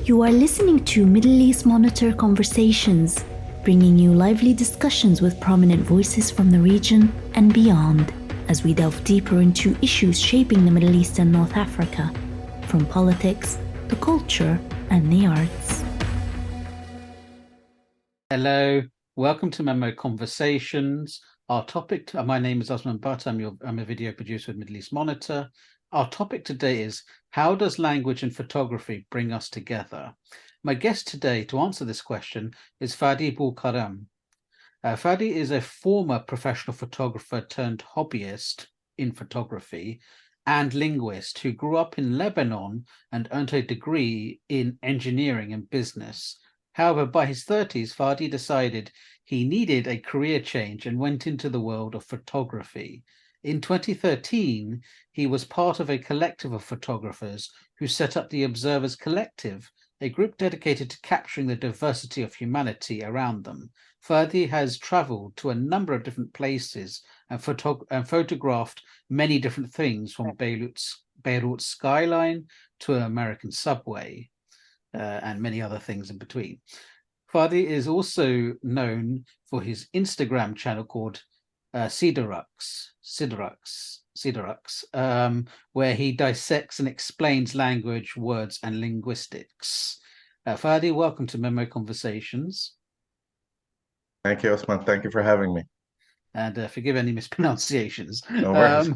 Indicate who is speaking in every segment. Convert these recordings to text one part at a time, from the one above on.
Speaker 1: You are listening to Middle East Monitor Conversations, bringing you lively discussions with prominent voices from the region and beyond, as we delve deeper into issues shaping the Middle East and North Africa, from politics, the culture, and the arts.
Speaker 2: Hello, welcome to MEMO Conversations. Our topic, my name is Osman Butt, I'm a video producer with Middle East Monitor. Our topic today is, how does language and photography bring us together? My guest today to answer this question is Fadi BouKaram. Fadi is a former professional photographer turned hobbyist in photography and linguist who grew up in Lebanon and earned a degree in engineering and business. However, by his 30s, Fadi decided he needed a career change and went into the world of photography. In 2013, he was part of a collective of photographers who set up the Observers Collective, a group dedicated to capturing the diversity of humanity around them. Fadi has traveled to a number of different places and photographed many different things, from Beirut's skyline to an American subway. And many other things in between. Fadi is also known for his Instagram channel called Cedrusk, where he dissects and explains language, words, and linguistics. Fadi, welcome to MEMO Conversations.
Speaker 3: Thank you, Osman. Thank you for having me.
Speaker 2: And forgive any mispronunciations.
Speaker 3: No worries.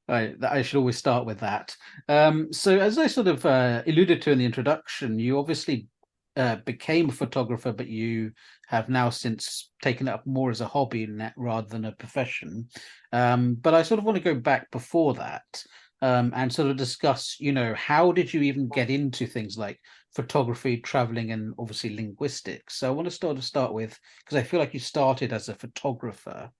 Speaker 2: I should always start with that. So as I sort of alluded to in the introduction, you obviously became a photographer, but you have now since taken it up more as a hobby rather than a profession. But I sort of want to go back before that and sort of discuss, how did you even get into things like photography, traveling, and obviously linguistics? So I want to start with, because I feel like you started as a photographer.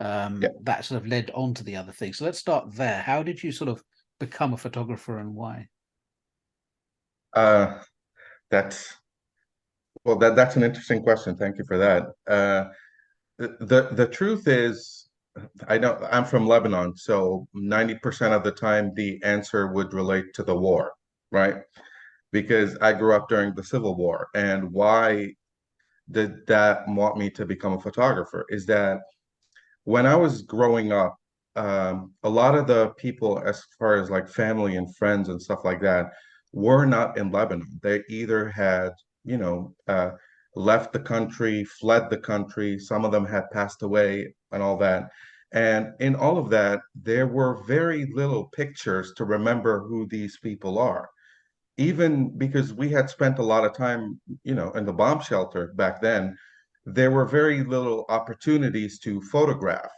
Speaker 2: That sort of led on to the other things. So let's start there. How did you sort of become a photographer and why?
Speaker 3: That's an interesting question. Thank you for that. The truth is, I know I'm from Lebanon, so 90% of the time the answer would relate to the war, right? Because I grew up during the Civil War. And why did that want me to become a photographer? Is that when I was growing up, a lot of the people, as far as like family and friends and stuff like that, were not in Lebanon. They either had, left the country, fled the country. Some of them had passed away and all that. And in all of that, there were very little pictures to remember who these people are. Even because we had spent a lot of time, in the bomb shelter back then, there were very little opportunities to photograph.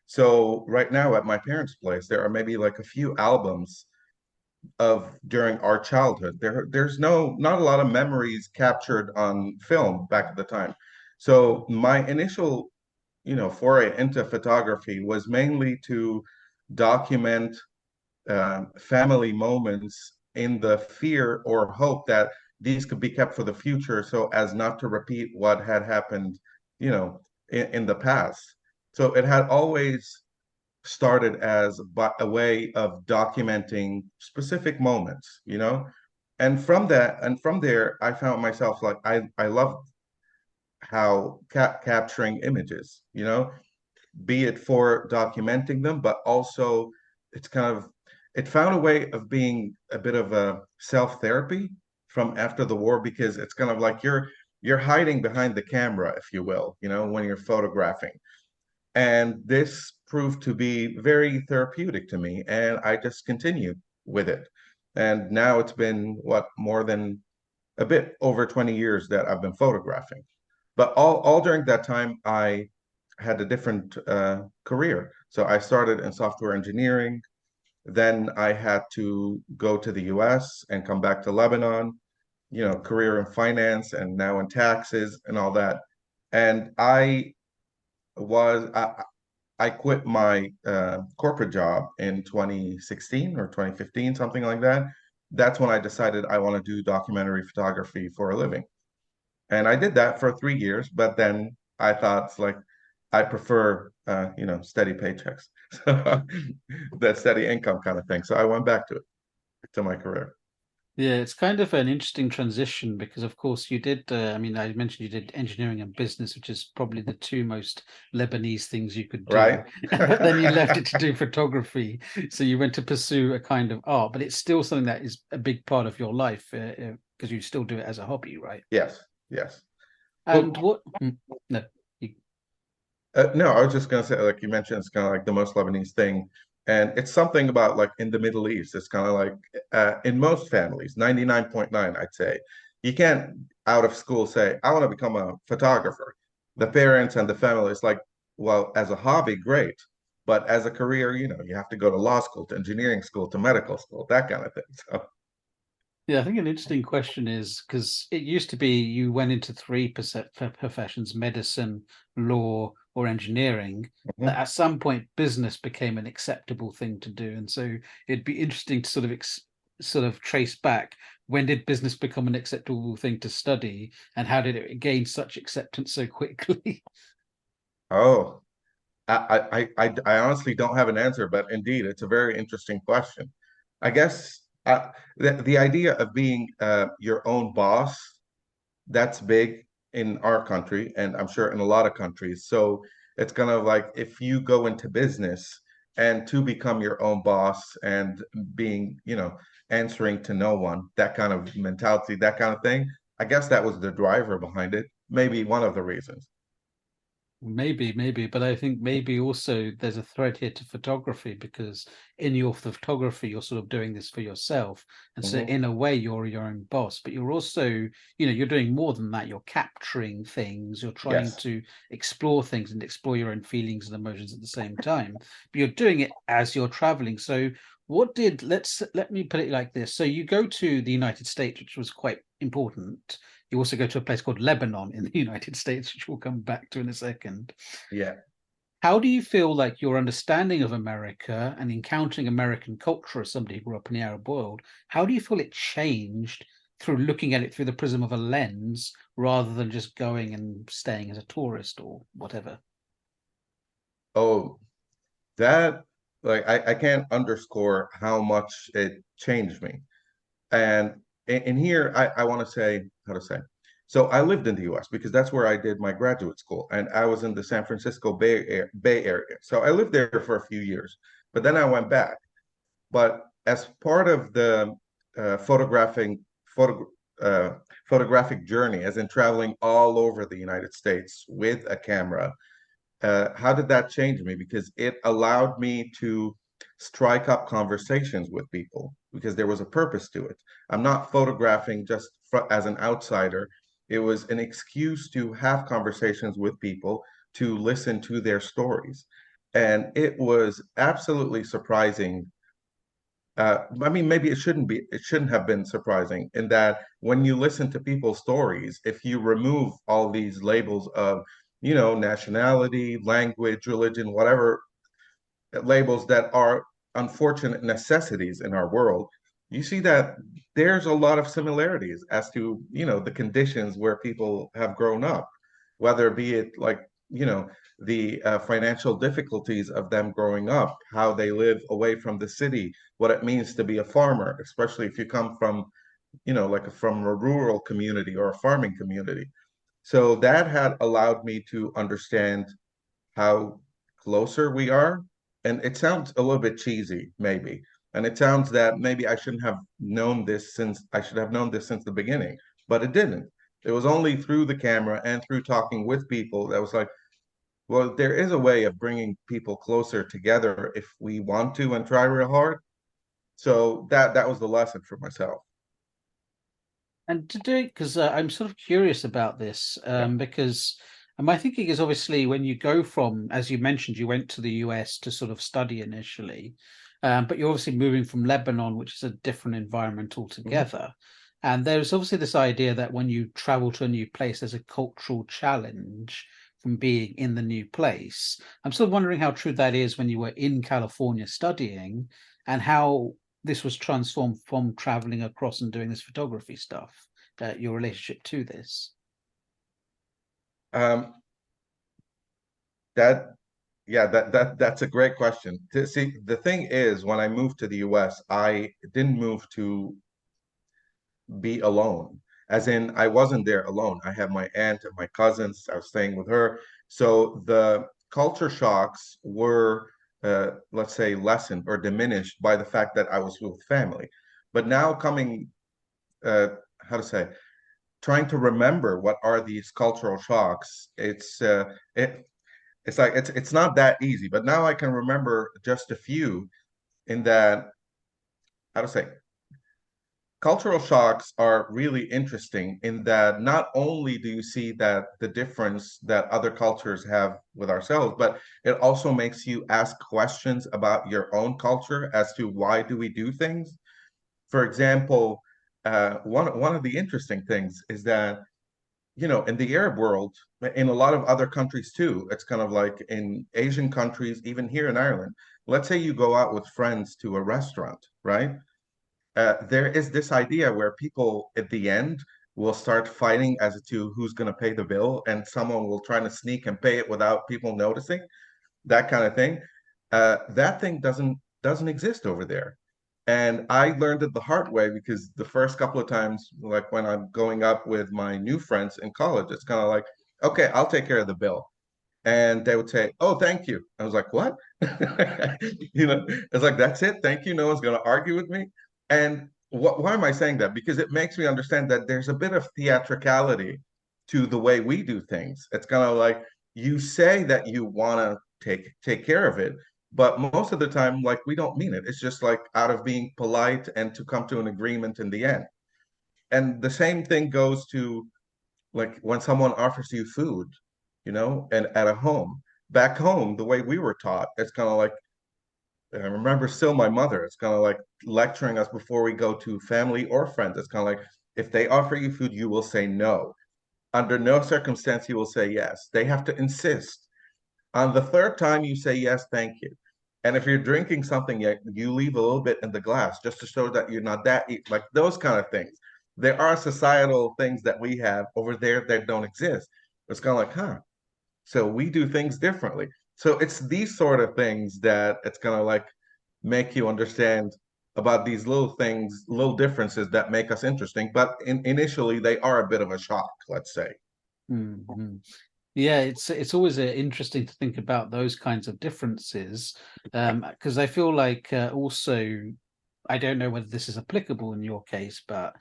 Speaker 3: So right now at my parents' place, there are maybe like a few albums of during our childhood. There's not a lot of memories captured on film back at the time. So my initial, foray into photography was mainly to document family moments in the fear or hope that these could be kept for the future so as not to repeat what had happened, in the past. So it had always started as a way of documenting specific moments, And from there, I found myself like, I love how capturing images, be it for documenting them, but also it's it found a way of being a bit of a self-therapy from after the war, because it's kind of like you're hiding behind the camera, if you will, when you're photographing. And this proved to be very therapeutic to me, and I just continued with it. And now it's been more than a bit over 20 years that I've been photographing. But all during that time, I had a different career. So I started in software engineering. Then I had to go to the US and come back to Lebanon, career in finance and now in taxes and all that. And I quit my corporate job in 2016 or 2015, something like that. That's when I decided I want to do documentary photography for a living. And I did that for 3 years, but then I thought it's like I prefer steady paychecks. So that steady income kind of thing. So I went back to my career.
Speaker 2: Yeah, it's kind of an interesting transition because, of course, you did. I mean, I mentioned you did engineering and business, which is probably the two most Lebanese things you could do.
Speaker 3: Right?
Speaker 2: But then you left it to do photography. So you went to pursue a kind of art, but it's still something that is a big part of your life because you still do it as a hobby, right?
Speaker 3: Yes, yes.
Speaker 2: And
Speaker 3: Well,
Speaker 2: what? No, you,
Speaker 3: no, I was just gonna say, like you mentioned, it's kind of like the most Lebanese thing, and it's something about like in the Middle East. It's kind of like in most families, 99.9, I'd say, you can't out of school say, I want to become a photographer. The parents and the family, it's like, well, as a hobby, great, but as a career, you have to go to law school, to engineering school, to medical school, that kind of thing. So,
Speaker 2: Yeah, I think an interesting question is because it used to be you went into three professions, medicine, law, or engineering. That
Speaker 3: mhm.
Speaker 2: at some point business became an acceptable thing to do, and so it'd be interesting to sort of trace back when did business become an acceptable thing to study, and how did it gain such acceptance so quickly?
Speaker 3: Oh, I honestly don't have an answer, but indeed, it's a very interesting question. I guess the idea of being your own boss, that's big in our country, and I'm sure in a lot of countries. So it's kind of like if you go into business and to become your own boss and being, answering to no one, that kind of mentality, that kind of thing. I guess that was the driver behind it. Maybe one of the reasons.
Speaker 2: Maybe, but I think maybe also there's a thread here to photography because in your photography, you're sort of doing this for yourself. And so
Speaker 3: Hmm.
Speaker 2: in a way, you're your own boss, but you're also, you're doing more than that. You're capturing things, you're trying
Speaker 3: Yes.
Speaker 2: to explore things and explore your own feelings and emotions at the same time. But you're doing it as you're traveling. So let me put it like this. So you go to the United States, which was quite important. You also go to a place called Lebanon in the United States, which we'll come back to in a second.
Speaker 3: Yeah.
Speaker 2: How do you feel like your understanding of America and encountering American culture as somebody who grew up in the Arab world, how do you feel it changed through looking at it through the prism of a lens rather than just going and staying as a tourist or whatever?
Speaker 3: Oh, that like I can't underscore how much it changed me. And in here, I want to say how to say. So I lived in the U.S. because that's where I did my graduate school, and I was in the San Francisco Bay Area. So I lived there for a few years, but then I went back. But as part of the photographing uh, photographic journey, as in traveling all over the United States with a camera, how did that change me? Because it allowed me to strike up conversations with people because there was a purpose to it. I'm not photographing just as an outsider. It was an excuse to have conversations with people, to listen to their stories. And it was absolutely surprising. I mean, maybe it shouldn't have been surprising in that when you listen to people's stories, if you remove all these labels of, nationality, language, religion, whatever labels that are unfortunate necessities in our world, you see that there's a lot of similarities as to, the conditions where people have grown up, whether be it like, the financial difficulties of them growing up, how they live away from the city, what it means to be a farmer, especially if you come from, like from a rural community or a farming community. So that had allowed me to understand how closer we are. And it sounds a little bit cheesy, maybe. And it sounds that maybe I should have known this since the beginning, but it didn't. It was only through the camera and through talking with people that was like, well, there is a way of bringing people closer together if we want to and try real hard. So that was the lesson for myself.
Speaker 2: And to do it, because I'm sort of curious about this,
Speaker 3: Yeah.
Speaker 2: because my thinking is obviously when you go from, as you mentioned, you went to the US to sort of study initially, but you're obviously moving from Lebanon, which is a different environment
Speaker 3: Mhm.
Speaker 2: altogether. And there's obviously this idea that when you travel to a new place, there's a cultural challenge from being in the new place. I'm sort of wondering how true that is when you were in California studying and how this was transformed from traveling across and doing this photography stuff, your relationship to this?
Speaker 3: Um, that Yeah, that's a great question. See, the thing is, when I moved to the US, I didn't move to be alone. As in, I wasn't there alone. I had my aunt and my cousins. I was staying with her. So the culture shocks were, let's say, lessened or diminished by the fact that I was with family. But now coming, uh, how to say, trying to remember what are these cultural shocks, it's like it's not that easy. But now I can remember just a few in that, how to say, cultural shocks are really interesting in that not only do you see that the difference that other cultures have with ourselves, but it also makes you ask questions about your own culture as to why do we do things. For example, one of the interesting things is that, you know, in the Arab world, in a lot of other countries too, it's kind of like in Asian countries, even here in Ireland, let's say you go out with friends to a restaurant, right? There is this idea where people at the end will start fighting as to who's going to pay the bill, and someone will try to sneak and pay it without people noticing, that kind of thing. That thing doesn't exist over there. And I learned it the hard way because the first couple of times, like when I'm going up with my new friends in college, it's kind of like, okay, I'll take care of the bill. And they would say, "Oh, thank you." I was like, "What?" You know, it's like, "That's it. Thank you. No one's going to argue with me." And why am I saying that? Because it makes me understand that there's a bit of theatricality to the way we do things. It's kind of like you say that you want to take care of it, but most of the time, like we don't mean it. It's just like out of being polite and to come to an agreement in the end. And the same thing goes to like when someone offers you food, you know, and at a home. Back home, the way we were taught, it's kind of like, I remember still my mother, it's kind of like lecturing us before we go to family or friends. It's kind of like, if they offer you food, you will say no. Under no circumstance, you will say yes. They have to insist. On the third time, you say yes, thank you. And if you're drinking something, you leave a little bit in the glass just to show that you're not that, like those kind of things. There are societal things that we have over there that don't exist. It's kind of like, huh, so we do things differently. So it's these sort of things that it's gonna like make you understand about these little things, little differences that make us interesting. But initially, they are a bit of a shock, let's say.
Speaker 2: Mhm. Yeah, it's always interesting to think about those kinds of differences, because I feel like also, I don't know whether this is applicable in your case, but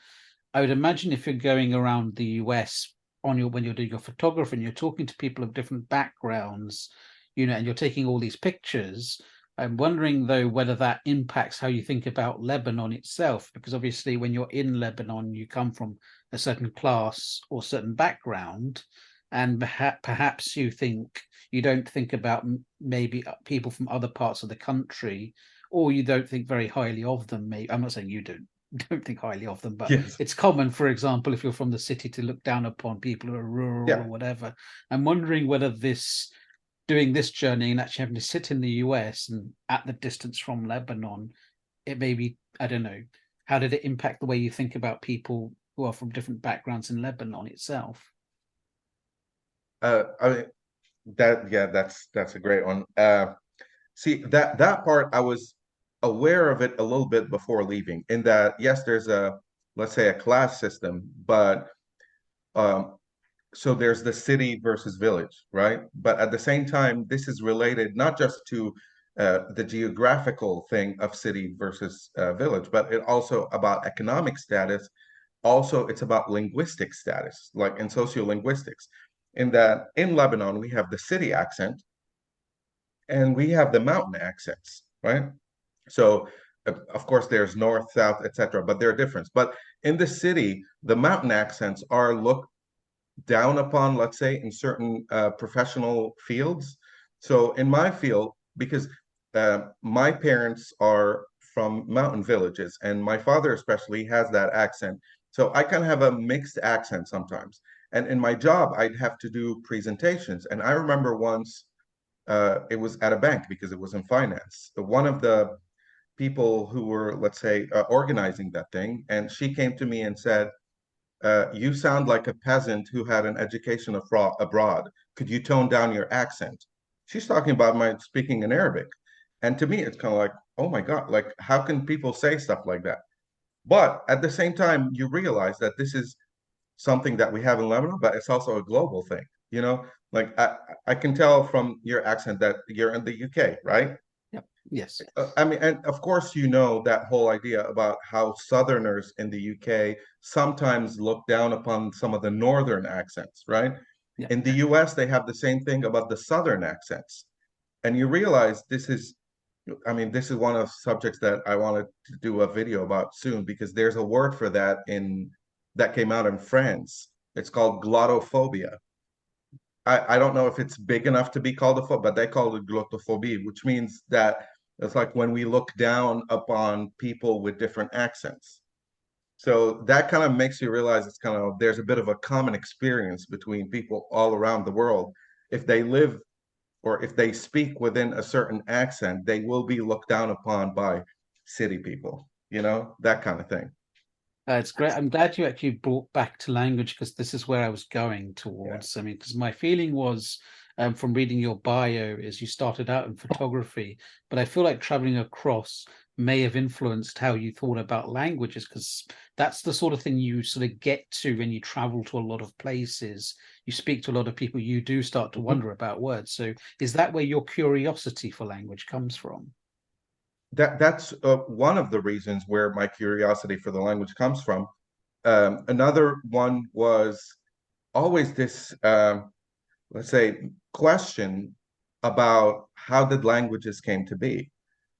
Speaker 2: I would imagine if you're going around the US on your when you're doing your photography and you're talking to people of different backgrounds, and you're taking all these pictures. I'm wondering though whether that impacts how you think about Lebanon itself, because obviously when you're in Lebanon, you come from a certain class or certain background, and perhaps you don't think about maybe people from other parts of the country, or you don't think very highly of them. Maybe I'm not saying you don't think highly of them, but
Speaker 3: Yes.
Speaker 2: it's common, for example, if you're from the city to look down upon people who are rural or
Speaker 3: Yeah.
Speaker 2: whatever. I'm wondering whether doing this journey and actually having to sit in the US and at the distance from Lebanon, it maybe, I don't know, how did it impact the way you think about people who are from different backgrounds in Lebanon itself?
Speaker 3: I mean, that's a great one. See, that part I was aware of it a little bit before leaving, in that yes, there's a, let's say, a class system, but um, so there's the city versus village, right? But at the same time, this is related not just to the geographical thing of city versus village, but it also about economic status. Also, it's about linguistic status, like in sociolinguistics, in that in Lebanon, we have the city accent and we have the mountain accents, right? So, of course, there's north, south, etc., but there are different. But in the city, the mountain accents are looked down upon, let's say, in certain professional fields. So in my field, because my parents are from mountain villages, and my father especially has that accent. So I kind of have a mixed accent sometimes. And in my job, I'd have to do presentations. And I remember once it was at a bank because it was in finance. One of the people who were, let's say, organizing that thing, and she came to me and said, you sound like a peasant who had an education abroad. Could you tone down your accent? She's talking about my speaking in Arabic. And to me, it's kind of like, oh my God, like, how can people say stuff like that? But at the same time, you realize that this is something that we have in Lebanon, but it's also a global thing. You know, like I can tell from your accent that you're in the UK, right?
Speaker 2: Yep. Yes.
Speaker 3: I mean, and of course, you know that whole idea about how Southerners in the UK sometimes look down upon some of the Northern accents, right?
Speaker 2: Yeah.
Speaker 3: In the US, they have the same thing about the Southern accents. And you realize this is, I mean, this is one of the subjects that I wanted to do a video about soon because there's a word for that in that came out in France. It's called glottophobia. I don't know if it's big enough to be called a phobia, but they call it glottophobia, which means that it's like when we look down upon people with different accents. So that kind of makes you realize it's kind of there's a bit of a common experience between people all around the world. If they live or if they speak within a certain accent, they will be looked down upon by city people, you know, that kind of thing.
Speaker 2: It's great. I'm glad you actually brought back to language because this is where I was going
Speaker 3: Yeah.
Speaker 2: towards. I mean, because my feeling was from reading your bio is you started out in photography, but I feel like traveling across may have influenced how you thought about languages because that's the sort of thing you sort of get to when you travel to a lot of places. You speak to a lot of people, you do start to
Speaker 3: Mhm.
Speaker 2: wonder about words. So is that where your curiosity for language comes from?
Speaker 3: That's one of the reasons where my curiosity for the language comes from. Another one was always this, let's say, question about how did languages came to be?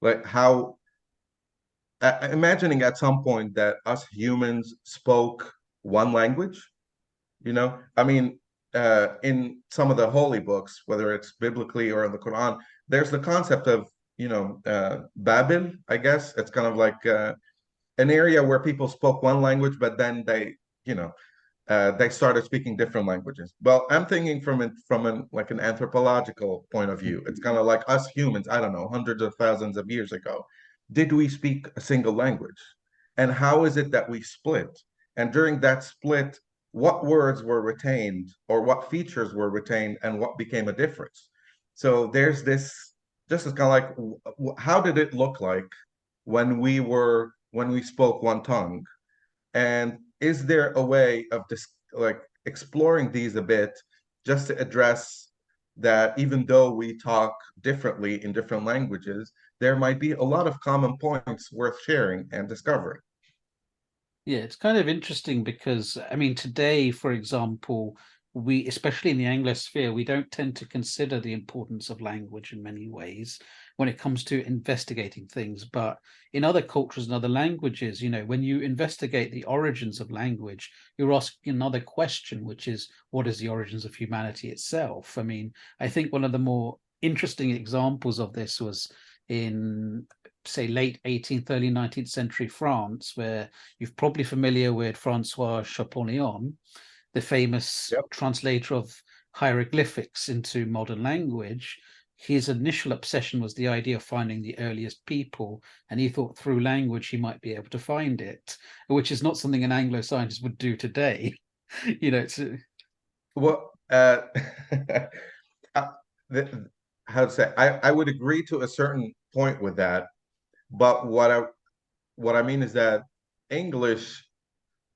Speaker 3: Like how, imagining at some point that us humans spoke one language, you know? I mean, in some of the holy books, whether it's biblically or in the Quran, there's the concept of, Babel, I guess. It's kind of like an area where people spoke one language, but then you know, they started speaking different languages. Well, I'm thinking like an anthropological point of view. It's kind of like us humans, I don't know, hundreds of thousands of years ago. Did we speak a single language? And how is it that we split? And during that split, what words were retained or what features were retained and what became a difference? So there's this, just as kind of like, how did it look like when we spoke one tongue? And is there a way of just like exploring these a bit just to address that even though we talk differently in different languages, there might be a lot of common points worth sharing and discovering?
Speaker 2: Yeah, it's kind of interesting because, I mean, today, for example, we, especially in the Anglosphere, we don't tend to consider the importance of language in many ways when it comes to investigating things. But in other cultures and other languages, when you investigate the origins of language, you're asking another question, which is, what is the origins of humanity itself? I mean, I think one of the more interesting examples of this was in, say, late 18th, early 19th century France, where you're probably familiar with Francois Champollion, the famous
Speaker 3: Yep.
Speaker 2: translator of hieroglyphics into modern language. His initial obsession was the idea of finding the earliest people, and he thought through language he might be able to find it, which is not something an Anglo scientist would do today. It's
Speaker 3: Well, uh, the, how to say, I would agree to a certain point with that, but what I mean is that English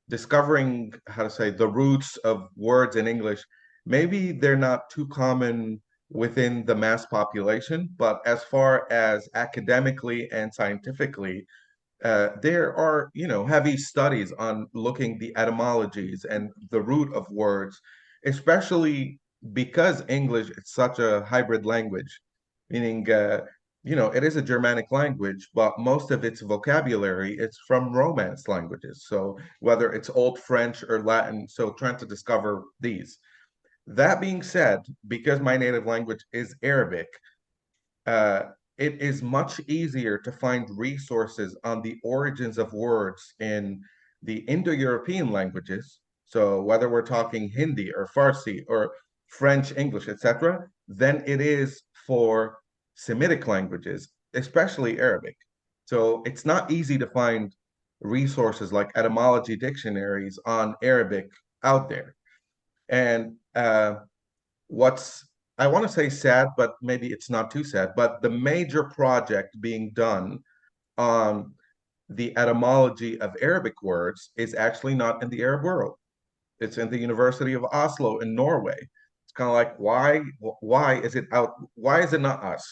Speaker 3: discovering how to say the roots of words in English, maybe they're not too common within the mass population, but as far as academically and scientifically, there are, heavy studies on looking the etymologies and the root of words, especially because English is such a hybrid language, meaning, it is a Germanic language, but most of its vocabulary it's from Romance languages. So whether it's Old French or Latin, so trying to discover these. That being said, because my native language is Arabic, uh, it is much easier to find resources on the origins of words in the Indo-European languages. So whether we're talking Hindi or Farsi or French, English, etc., than it is for Semitic languages, especially Arabic. So it's not easy to find resources like etymology dictionaries on Arabic out there. And what's I want to say sad, but maybe it's not too sad, but the major project being done on the etymology of Arabic words is actually not in the Arab world. It's in the University of Oslo in Norway. It's kind of like, why is it out? Why is it not us?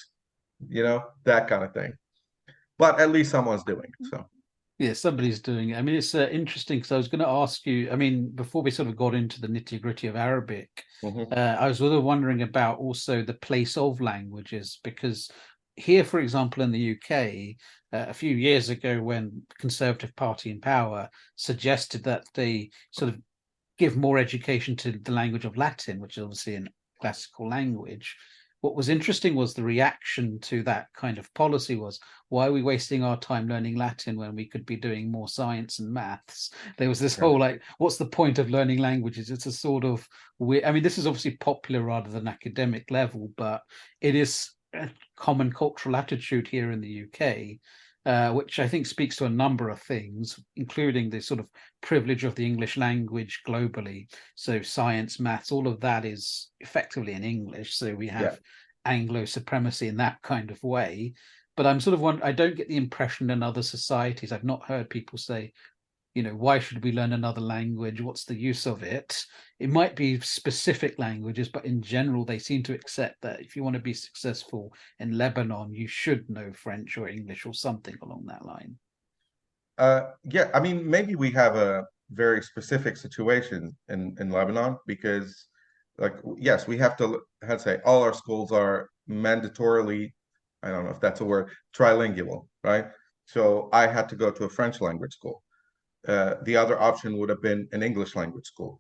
Speaker 3: You know, that kind of thing. But at least someone's doing it. So
Speaker 2: Yeah, somebody's doing it. I mean, it's interesting because I was going to ask you, I mean, before we sort of got into the nitty-gritty of Arabic, I was sort of wondering about also the place of languages, because here, for example, in the UK, a few years ago, when the Conservative Party in power suggested that they sort of give more education to the language of Latin, which is obviously a classical language. What was interesting was the reaction to that kind of policy was, why are we wasting our time learning Latin when we could be doing more science and maths? There was this
Speaker 3: yeah.
Speaker 2: whole like, what's the point of learning languages? It's a sort of weird, I mean, this is obviously popular rather than academic level, but it is a common cultural attitude here in the UK, which I think speaks to a number of things, including the sort of privilege of the English language globally. So science, maths, all of that is effectively in English. So we have Anglo supremacy in that kind of way. But I'm sort of I don't get the impression in other societies. I've not heard people say, why should we learn another language? What's the use of it? It might be specific languages, but in general, they seem to accept that if you want to be successful in Lebanon, you should know French or English or something along that line.
Speaker 3: Yeah, I mean, maybe we have a very specific situation in Lebanon because, like, yes, we have to, how to say, all our schools are mandatorily, I don't know if that's a word, trilingual, right? So I had to go to a French language school. The other option would have been an English language school.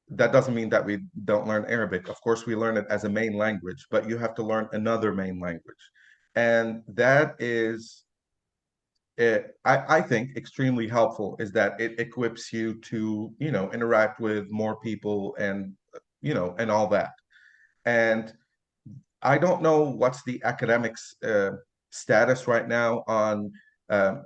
Speaker 3: That doesn't mean that we don't learn Arabic. Of course, we learn it as a main language, but you have to learn another main language. And that is, I think, extremely helpful, is that it equips you to, interact with more people and, and all that. And I don't know what's the academics status right now on uh,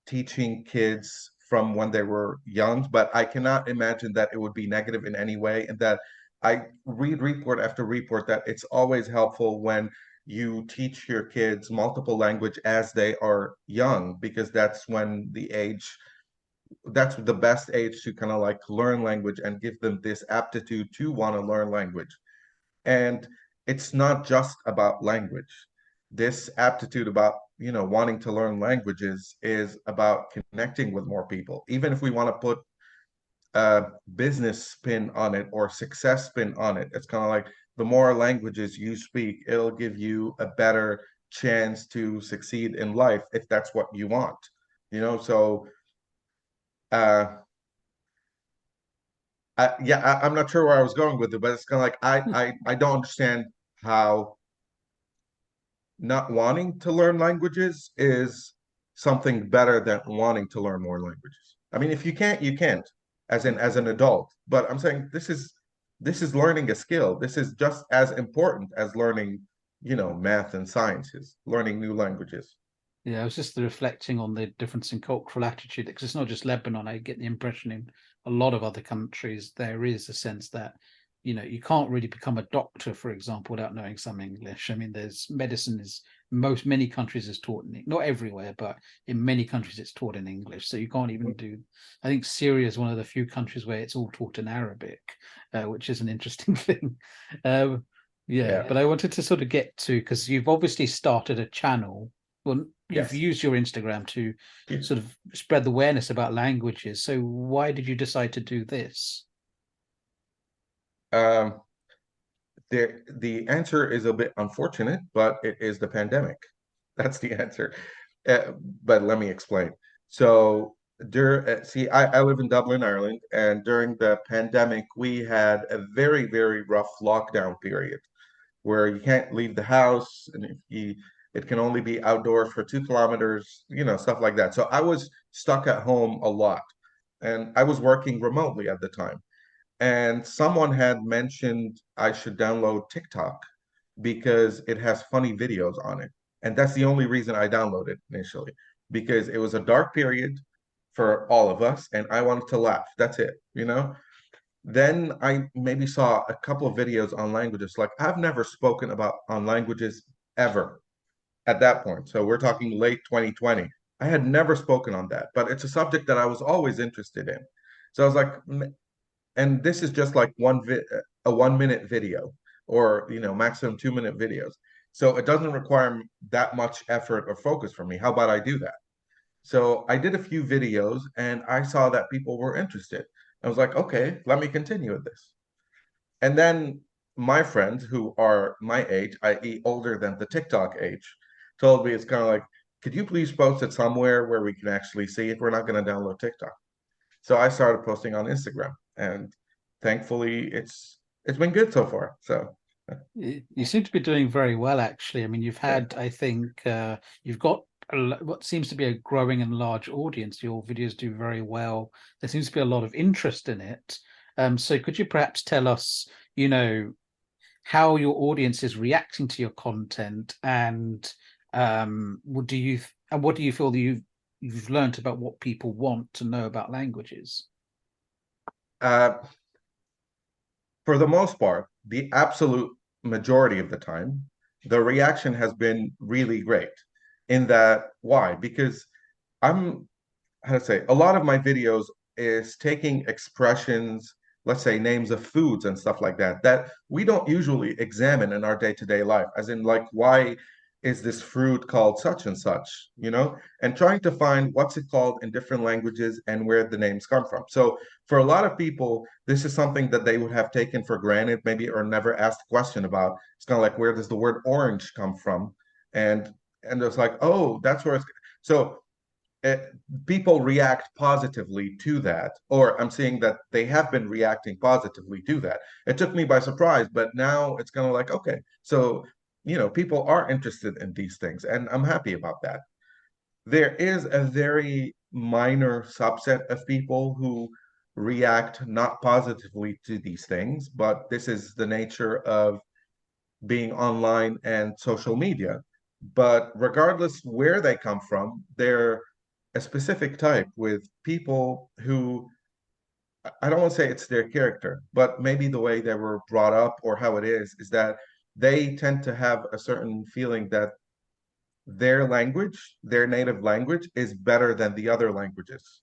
Speaker 3: teaching kids from when they were young, but I cannot imagine that it would be negative in any way. And that I read report after report that it's always helpful when you teach your kids multiple language as they are young, because that's when that's the best age to kind of like learn language and give them this aptitude to want to learn language. And it's not just about language. This aptitude about, wanting to learn languages is about connecting with more people. Even if we want to put a business spin on it or success spin on it, it's kind of like the more languages you speak, it'll give you a better chance to succeed in life if that's what you want. So uh I'm not sure where I was going with it, but it's kind of like I don't understand how not wanting to learn languages is something better than wanting to learn more languages. I mean, if you can't, you can't, as an adult. But I'm saying this is learning a skill. This is just as important as learning, math and sciences, learning new languages.
Speaker 2: Yeah, I was just reflecting on the difference in cultural attitude, because it's not just Lebanon. I get the impression in a lot of other countries there is a sense that you can't really become a doctor, for example, without knowing some English. I mean, there's medicine is many countries is taught in, not everywhere, but in many countries it's taught in English. So you can't even do. I think Syria is one of the few countries where it's all taught in Arabic, which is an interesting thing. Yeah, but I wanted to sort of get to, because you've obviously started a channel. Well, you've
Speaker 3: Yes.
Speaker 2: used your Instagram to
Speaker 3: Yeah.
Speaker 2: sort of spread the awareness about languages. So why did you decide to do this?
Speaker 3: Um, the answer is a bit unfortunate, but it is the pandemic. That's the answer. But let me explain. So, see, I live in Dublin, Ireland, and during the pandemic, we had a very, very rough lockdown period where you can't leave the house, and it can only be outdoors for 2 kilometers, stuff like that. So I was stuck at home a lot, and I was working remotely at the time. And someone had mentioned I should download TikTok because it has funny videos on it. And that's the only reason I downloaded initially, because it was a dark period for all of us and I wanted to laugh. That's it. Then I maybe saw a couple of videos on languages. Like, I've never spoken about on languages ever at that point. So we're talking late 2020. I had never spoken on that, but it's a subject that I was always interested in. So I was like, and this is just like a 1 minute video, or maximum 2 minute videos. So it doesn't require that much effort or focus from me. How about I do that? So I did a few videos and I saw that people were interested. I was like, okay, let me continue with this. And then my friends who are my age, i.e., older than the TikTok age, told me it's kind of like, could you please post it somewhere where we can actually see it? We're not going to download TikTok. So I started posting on Instagram, and thankfully it's been good so far. So
Speaker 2: You seem to be doing very well, actually. I mean, you've had, I think, you've got what seems to be a growing and large audience. Your videos do very well. There seems to be a lot of interest in it. So could you perhaps tell us, how your audience is reacting to your content, and what do you feel that you've learned about what people want to know about languages?
Speaker 3: uh, for the most part, the absolute majority of the time, the reaction has been really great. In that, why? Because I'm, how to say, a lot of my videos is taking expressions, let's say names of foods and stuff like that, that we don't usually examine in our day-to-day life, as in like, why is this fruit called such and such, and trying to find what's it called in different languages and where the names come from. So for a lot of people, this is something that they would have taken for granted, maybe, or never asked a question about. It's kind of like, where does the word orange come from? And it's like, oh, that's where it's so it, people react positively to that, or I'm seeing that they have been reacting positively to that. It took me by surprise, but now it's kind of like, okay, so people are interested in these things, and I'm happy about that. There is a very minor subset of people who react not positively to these things, but this is the nature of being online and social media. But regardless where they come from, they're a specific type with people who, I don't want to say it's their character, but maybe the way they were brought up or how it is that they tend to have a certain feeling that their language, their native language, is better than the other languages.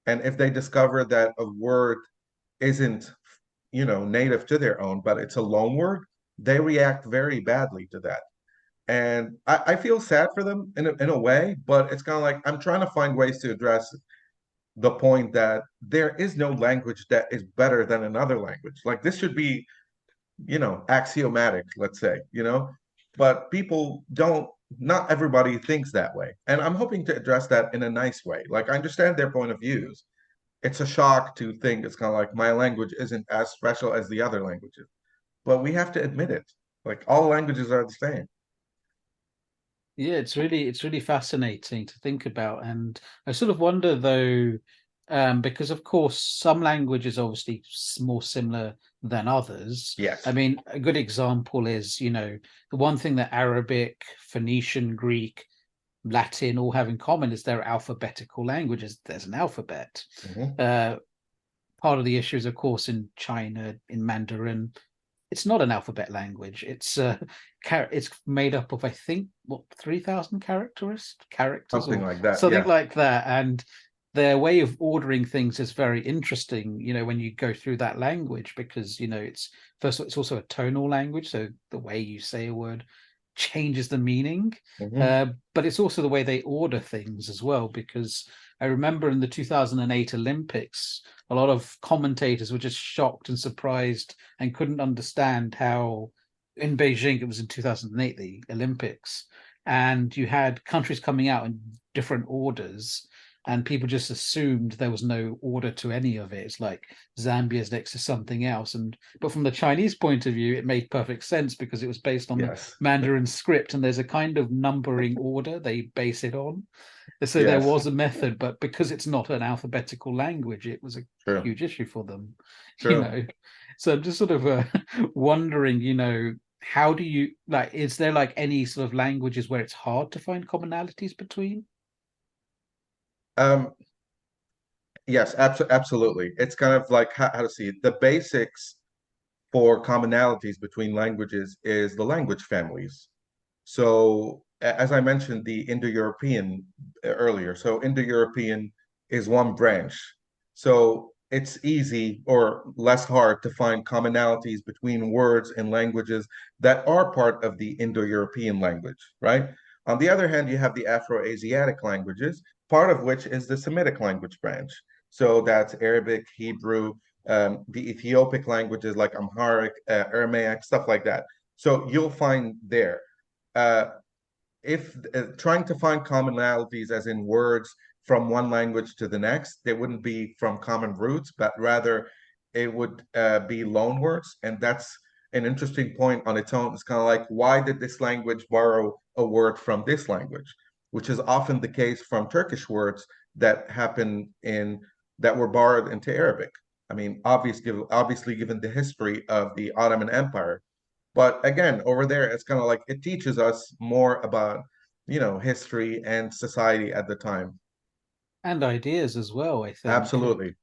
Speaker 3: And if they discover that a word isn't, native to their own, but it's a loan word, they react very badly to that. And I feel sad for them in a way, but it's kind of like I'm trying to find ways to address the point that there is no language that is better than another language. Like this should be, axiomatic, let's say, but people don't, not everybody thinks that way. And I'm hoping to address that in a nice way. Like I understand their point of views. It's a shock to think it's kind of like my language isn't as special as the other languages, but we have to admit it. Like all languages are the same.
Speaker 2: Yeah, it's really fascinating to think about, and I sort of wonder though, because of course some languages obviously more similar than others. I
Speaker 3: Yes.
Speaker 2: mean, a good example is, the one thing that Arabic, Phoenician, Greek, Latin all have in common is they're alphabetical languages. There's an alphabet.
Speaker 3: Mhm.
Speaker 2: Uh, Part of the issue is, of course, in China, in Mandarin, it's not an alphabet language. It's made up of, I think, what, 3,000 characters
Speaker 3: Something
Speaker 2: or
Speaker 3: like that.
Speaker 2: something
Speaker 3: Yeah.
Speaker 2: like that. And their way of ordering things is very interesting, when you go through that language, because it's, first of all, it's also a tonal language, so the way you say a word changes the meaning.
Speaker 3: Hmm.
Speaker 2: But it's also the way they order things as well, because I remember in the 2008 Olympics, a lot of commentators were just shocked and surprised and couldn't understand how, in Beijing, it was in 2008, the Olympics, and you had countries coming out in different orders, and people just assumed there was no order to any of it. It's like Zambia's next to something else, but from the Chinese point of view, it made perfect sense because it was based on the
Speaker 3: Yes.
Speaker 2: Mandarin script, and there's a kind of numbering order they base it on. So there
Speaker 3: Yes.
Speaker 2: was a method, but because it's not an alphabetical language, it was a
Speaker 3: True.
Speaker 2: huge issue for them, you
Speaker 3: True.
Speaker 2: know. So I'm just sort of wondering, how do you like? Is there like any sort of languages where it's hard to find commonalities between?
Speaker 3: Um, yes, absolutely. It's kind of like how to see it. The basics for commonalities between languages is the language families. So as I mentioned, the Indo-European earlier. So Indo-European is one branch. So it's easy or less hard to find commonalities between words and languages that are part of the Indo-European language, right? On the other hand, you have the Afro-Asiatic languages, part of which is the Semitic language branch. So that's Arabic, Hebrew, the Ethiopic languages like Amharic, Aramaic, stuff like that. So you'll find there. Uh, if trying to find commonalities, as in words from one language to the next, they wouldn't be from common roots, but rather it would be loan words. And that's an interesting point on its own. It's kind of like, why did this language borrow a word from this language? Which is often the case from Turkish words that happen in that were borrowed into Arabic. I mean, obviously, given the history of the Ottoman Empire, but again, over there, it's kind of like it teaches us more about, history and society at the time.
Speaker 2: And ideas as well, I think.
Speaker 3: Absolutely.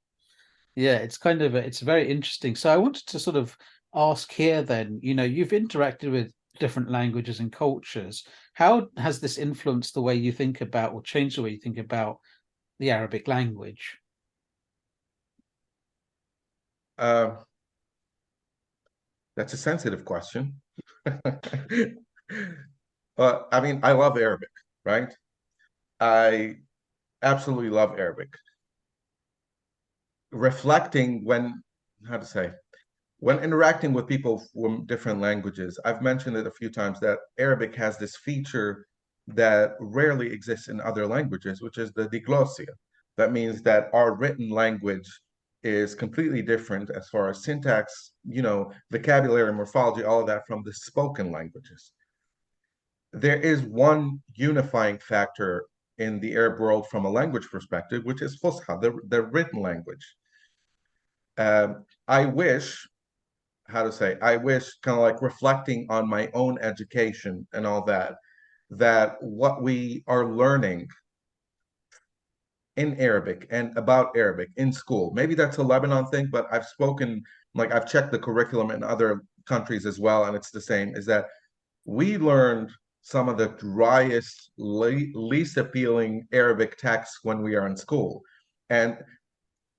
Speaker 2: Yeah, it's kind of it's very interesting. So I wanted to sort of ask here then, you've interacted with different languages and cultures. How has this influenced the way you think about or changed the way you think about the Arabic language?
Speaker 3: Uh, that's a sensitive question. I mean, I love Arabic, right? I absolutely love Arabic. Reflecting how to say, when interacting with people from different languages, I've mentioned it a few times that Arabic has this feature that rarely exists in other languages, which is the diglossia. That means that our written language is completely different as far as syntax, vocabulary, morphology, all of that from the spoken languages. There is one unifying factor in the Arab world from a language perspective, which is Fusha, the written language. I wish, I wish, kind of like reflecting on my own education and all that, that what we are learning in Arabic and about Arabic in school, maybe that's a Lebanon thing, but I've checked the curriculum in other countries as well, and it's the same, is that we learned some of the driest, least appealing Arabic texts when we are in school. And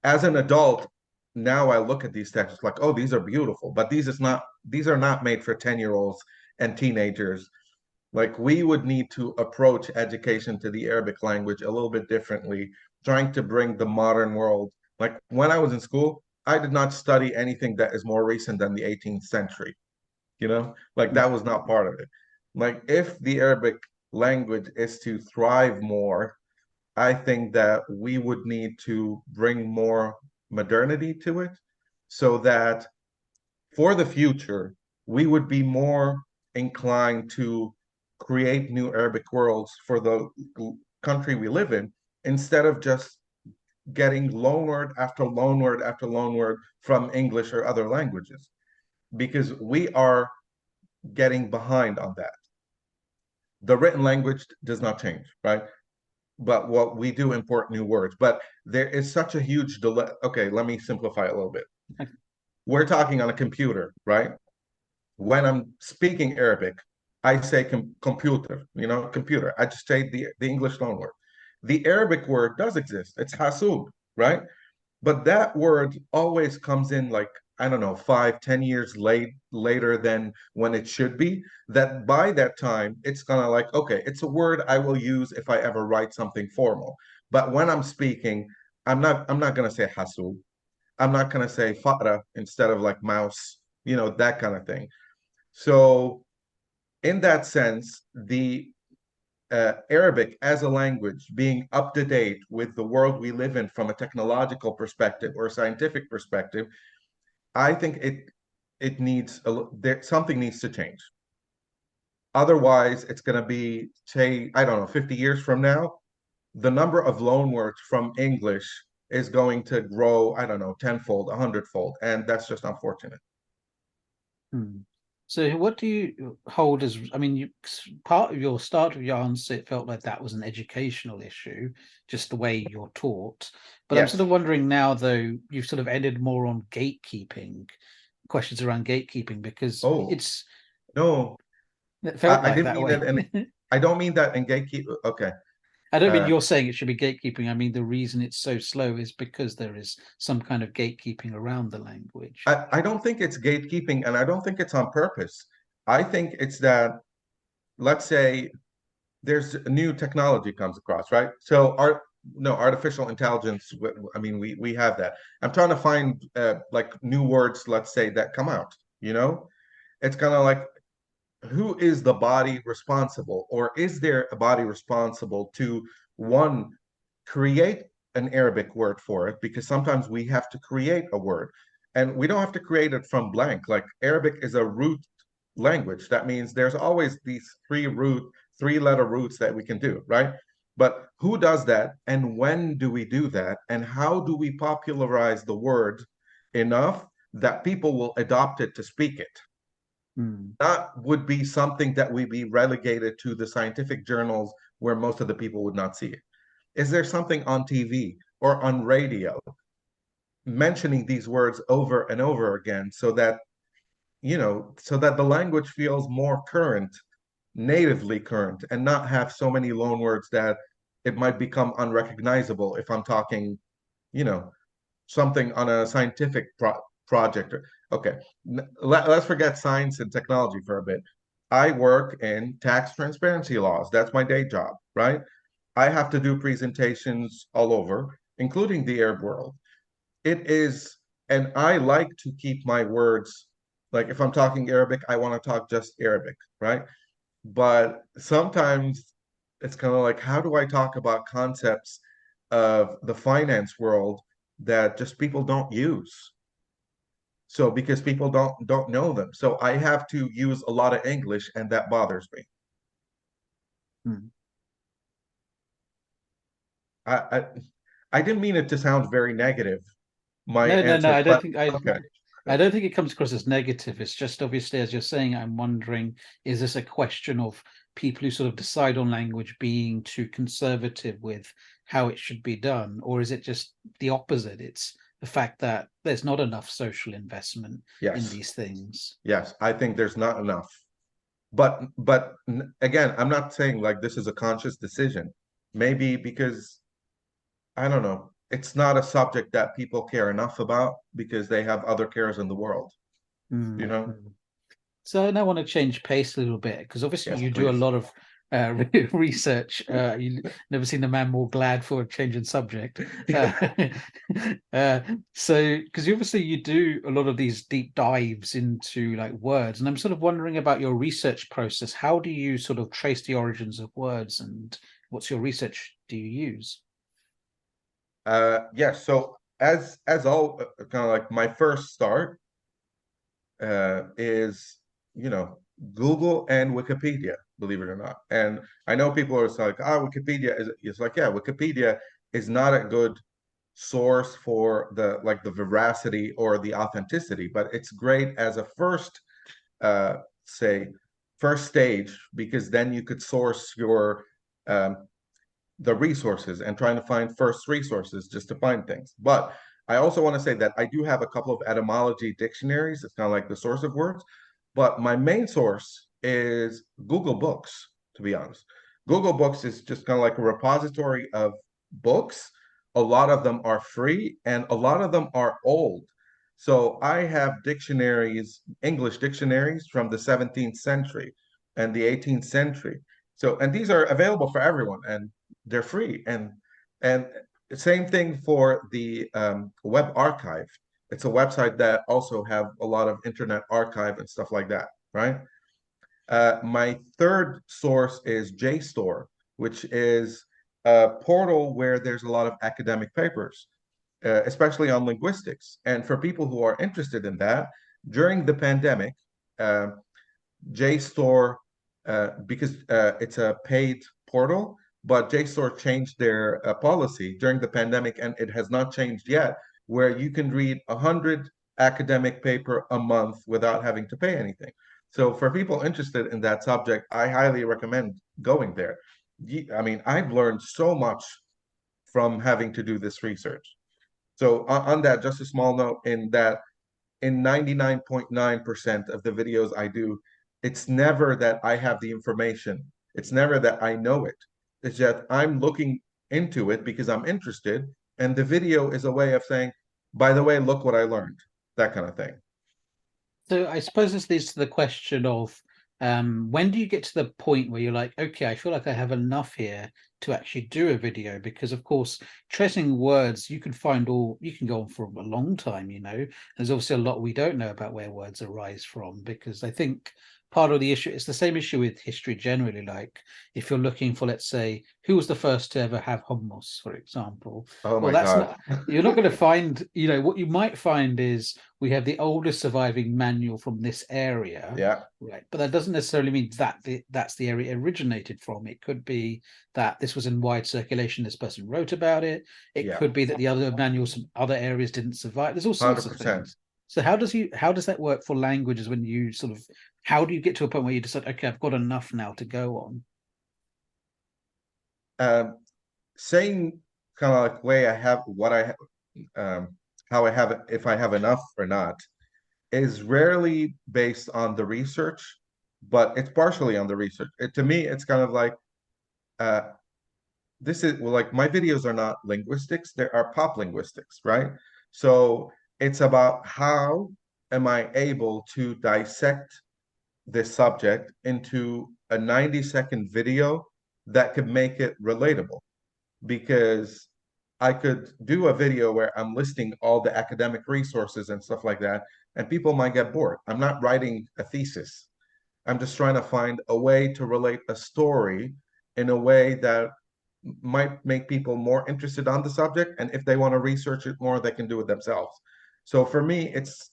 Speaker 3: as an adult, now I look at these texts like, oh, these are beautiful, but these are not made for 10-year-olds and teenagers. Like, we would need to approach education to the Arabic language a little bit differently, trying to bring the modern world. Like, when I was in school, I did not study anything that is more recent than the 18th century. Like, that was not part of it. Like, if the Arabic language is to thrive more, I think that we would need to bring more modernity to it so that for the future, we would be more inclined to create new Arabic worlds for the country we live in instead of just getting loanword after loanword after loanword from English or other languages, because we are getting behind on that. The written language does not change, right? But what we do import new words. But there is such a huge delay. Okay, let me simplify it a little bit. We're talking on a computer, right? When I'm speaking Arabic, I say computer, computer. I just say the English loanword. The Arabic word does exist. It's hasub, right? But that word always comes in like, I don't know, 5, 10 years later than when it should be. That by that time, it's gonna like, okay, it's a word I will use if I ever write something formal. But when I'm speaking, I'm not gonna say hasub. I'm not gonna say fara instead of like mouse, that kind of thing. So in that sense, the Arabic as a language being up to date with the world we live in from a technological perspective or scientific perspective, I think it needs something needs to change. Otherwise, it's going to be, say, I don't know, 50 years from now, the number of loanwords from English is going to grow, I don't know, tenfold, 100-fold, and that's just unfortunate.
Speaker 2: Hmm. So what do you hold as, I mean, part of your start of your answer, it felt like that was an educational issue, just the way you're taught. But I'm sort
Speaker 3: Yes.
Speaker 2: of wondering now, though, you've sort of ended more on gatekeeping, questions around gatekeeping, because
Speaker 3: Oh,
Speaker 2: it's,
Speaker 3: no,
Speaker 2: it felt
Speaker 3: I
Speaker 2: like
Speaker 3: didn't
Speaker 2: that
Speaker 3: mean
Speaker 2: way.
Speaker 3: it, and I don't mean that in gatekeep. Okay.
Speaker 2: I don't mean you're saying it should be gatekeeping. I mean the reason it's so slow is because there is some kind of gatekeeping around the language.
Speaker 3: I don't think it's gatekeeping, and I don't think it's on purpose. I think it's that, let's say there's new technology comes across, right? So artificial intelligence, I mean, we have that. I'm trying to find like new words, let's say, that come out, you know? It's kind of like, who is the body responsible, or is there a body responsible to, one, create an Arabic word for it? Because sometimes we have to create a word, and we don't have to create it from blank. Like Arabic is a root language. That means there's always these three-letter roots that we can do, right? But who does that, and when do we do that, and how do we popularize the word enough that people will adopt it to speak it? That would be something that would be relegated to the scientific journals where most of the people would not see it. Is there something on TV or on radio mentioning these words over and over again, so that, so that the language feels more current, natively current, and not have so many loan words that it might become unrecognizable if I'm talking, you know, something on a scientific project. Okay, let's forget science and technology for a bit. I work in tax transparency laws. That's my day job, right? I have to do presentations all over, including the Arab world. It is, and I like to keep my words, like if I'm talking Arabic, I want to talk just Arabic, right? But sometimes it's kind of like, how do I talk about concepts of the finance world that just people don't use? So because people don't know them. So I have to use a lot of English, and that bothers me.
Speaker 2: Hmm.
Speaker 3: I I didn't mean it to sound very negative, my
Speaker 2: No.
Speaker 3: answer,
Speaker 2: I don't
Speaker 3: but
Speaker 2: think
Speaker 3: okay.
Speaker 2: I don't think it comes across as negative. It's just obviously, as you're saying, I'm wondering, is this a question of people who sort of decide on language being too conservative with how it should be done, or is it just the opposite? It's the fact that there's not enough social investment in
Speaker 3: Yes.
Speaker 2: these things.
Speaker 3: Yes, I think there's not enough. But again, I'm not saying like this is a conscious decision. Maybe because I don't know, it's not a subject that people care enough about because they have other cares in the world, you
Speaker 2: Mm.
Speaker 3: know?
Speaker 2: So now I want to change pace a little bit, because obviously
Speaker 3: Yes,
Speaker 2: you do a
Speaker 3: please.
Speaker 2: lot of research. You never seen a man more glad for a change in subject. So because obviously you do a lot of these deep dives into like words, and I'm sort of wondering about your research process. How do you sort of trace the origins of words, and what's your research do you use?
Speaker 3: Yes, so as all kind of like my first start is, you know, Google and Wikipedia, believe it or not. And I know people are like, oh, Wikipedia is like, yeah, Wikipedia is not a good source for the like the veracity or the authenticity, but it's great as a first say first stage, because then you could source your the resources and trying to find first resources just to find things. But I also want to say that I do have a couple of etymology dictionaries. It's kind of like the source of words, but my main source is Google Books, to be honest. Google Books is just kind of like a repository of books. A lot of them are free and a lot of them are old. So I have dictionaries, English dictionaries from the 17th century and the 18th century. So, and these are available for everyone and they're free. And same thing for the web archive. It's a website that also have a lot of internet archive and stuff like that, right? My third source is JSTOR, which is a portal where there's a lot of academic papers, especially on linguistics. And for people who are interested in that, during the pandemic, uh, JSTOR, because it's a paid portal, but JSTOR changed their policy during the pandemic, and it has not changed yet, where you can read 100 academic paper a month without having to pay anything. So for people interested in that subject, I highly recommend going there. I mean, I've learned so much from having to do this research. So on that, just a small note in that in 99.9% of the videos I do, it's never that I have the information. It's never that I know it. It's that I'm looking into it because I'm interested, and the video is a way of saying, by the way, look what I learned, that kind of thing.
Speaker 2: So I suppose this leads to the question of when do you get to the point where you're like, okay, I feel like I have enough here to actually do a video? Because of course, tracing words, you can go on for a long time, There's obviously a lot we don't know about where words arise from, because I think part of the issue, it's the same issue with history generally. Like if you're looking for, let's say, who was the first to ever have hummus, for example.
Speaker 3: Oh
Speaker 2: Well,
Speaker 3: my
Speaker 2: that's
Speaker 3: God.
Speaker 2: not, you're not going to find, what you might find is we have the oldest surviving manual from this area,
Speaker 3: Yeah,
Speaker 2: right? But that doesn't necessarily mean that's the area it originated from. It could be that this was in wide circulation, this person wrote about it. It
Speaker 3: yeah,
Speaker 2: could be that the other manuals from other areas didn't survive. There's all sorts of
Speaker 3: 100%.
Speaker 2: things. So how does that work for languages when you sort of, how do you get to a point where you decide, okay, I've got enough now to go on?
Speaker 3: Saying kind of like way I have what I how I have it, if I have enough or not, is rarely based on the research, but it's partially on the research. To me, it's kind of like uh, this is well, like my videos are not linguistics, they are pop linguistics, right? So it's about how am I able to dissect this subject into a 90-second video that could make it relatable. Because I could do a video where I'm listing all the academic resources and stuff like that, and people might get bored. I'm not writing a thesis. I'm just trying to find a way to relate a story in a way that might make people more interested on the subject. And if they want to research it more, they can do it themselves. So for me, it's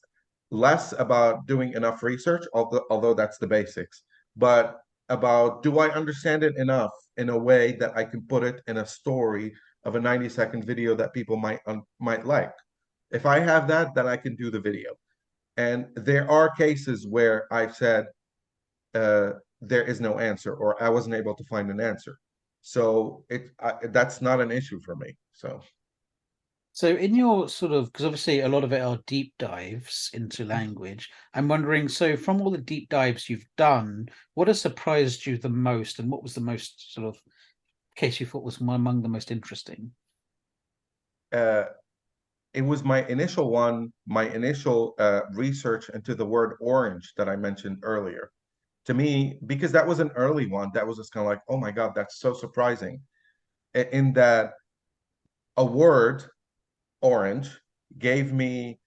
Speaker 3: less about doing enough research, although that's the basics, but about do I understand it enough in a way that I can put it in a story of a 90-second video that people might like. If I have that, then I can do the video. And there are cases where I've said, uh, there is no answer, or I wasn't able to find an answer. So that's not an issue for me. So
Speaker 2: So in your sort of, because obviously a lot of it are deep dives into language, I'm wondering, so from all the deep dives you've done, what has surprised you the most, and what was the most sort of case you thought was among the most interesting?
Speaker 3: uh, it was my initial research into the word orange that I mentioned earlier. To me, because that was an early one, that was just kind of like, oh my God, that's so surprising. In that a word, orange, gave me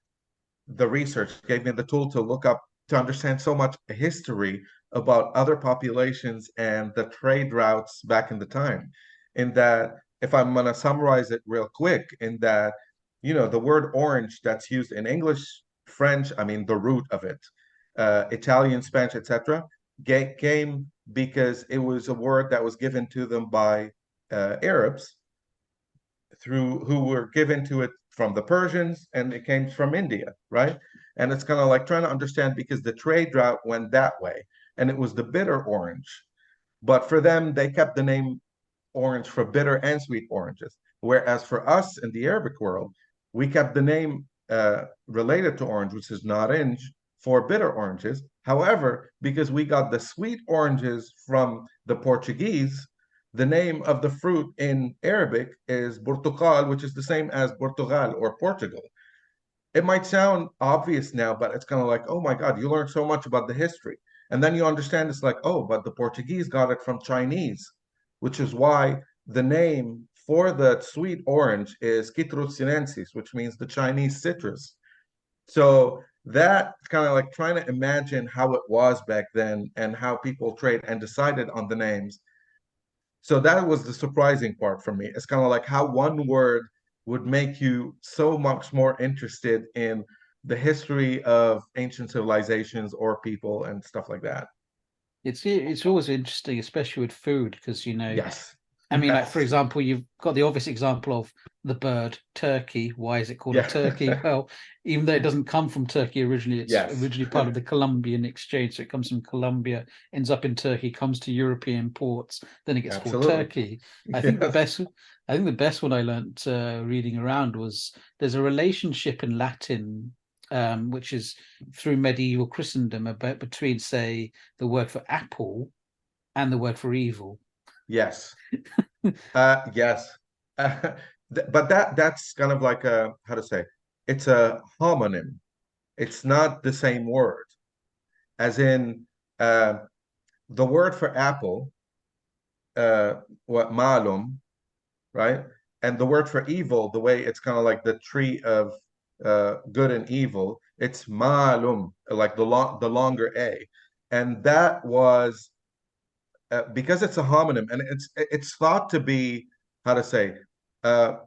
Speaker 3: the research, gave me the tool to look up, to understand so much history about other populations and the trade routes back in the time. In that, if I'm going to summarize it real quick, in that, the word orange that's used in English, French, I mean, the root of it, Italian, Spanish, etc., came because it was a word that was given to them by Arabs through who were given to it from the Persians, and it came from India, right? And it's kind of like trying to understand because the trade route went that way, and it was the bitter orange. But for them, they kept the name orange for bitter and sweet oranges. Whereas for us in the Arabic world, we kept the name related to orange, which is naranj, for bitter oranges. However, because we got the sweet oranges from the Portuguese, the name of the fruit in Arabic is Portugal, which is the same as Portugal or Portugal. It might sound obvious now, but it's kind of like, oh my God, you learn so much about the history. And then you understand it's like, oh, but the Portuguese got it from Chinese, which is why the name for the sweet orange is Citrus sinensis, which means the Chinese citrus. So that kind of like trying to imagine how it was back then and how people trade and decided on the names. So that was the surprising part for me. It's kind of like how one word would make you so much more interested in the history of ancient civilizations or people and stuff like that.
Speaker 2: It's always interesting, especially with food, because
Speaker 3: Yes.
Speaker 2: I mean, like for
Speaker 3: Yes.
Speaker 2: example, you've got the obvious example of the bird turkey. Why is it called a
Speaker 3: Yeah.
Speaker 2: turkey? Well, even though it doesn't come from Turkey originally, it's
Speaker 3: Yes.
Speaker 2: originally part of the Colombian exchange. So it comes from Colombia, ends up in Turkey, comes to European ports, then it gets called
Speaker 3: Absolutely.
Speaker 2: turkey.
Speaker 3: Yes.
Speaker 2: I think the best one I learnt reading around was there's a relationship in Latin, which is through medieval Christendom about between, say, the word for apple and the word for evil.
Speaker 3: Yes. Yes. But that's kind of like a, how to say, it's a homonym. It's not the same word. As in, the word for apple, what malum, right? And the word for evil, the way it's kind of like the tree of good and evil, it's malum, like the longer a, and that was because it's a homonym, and it's thought to be, how to say,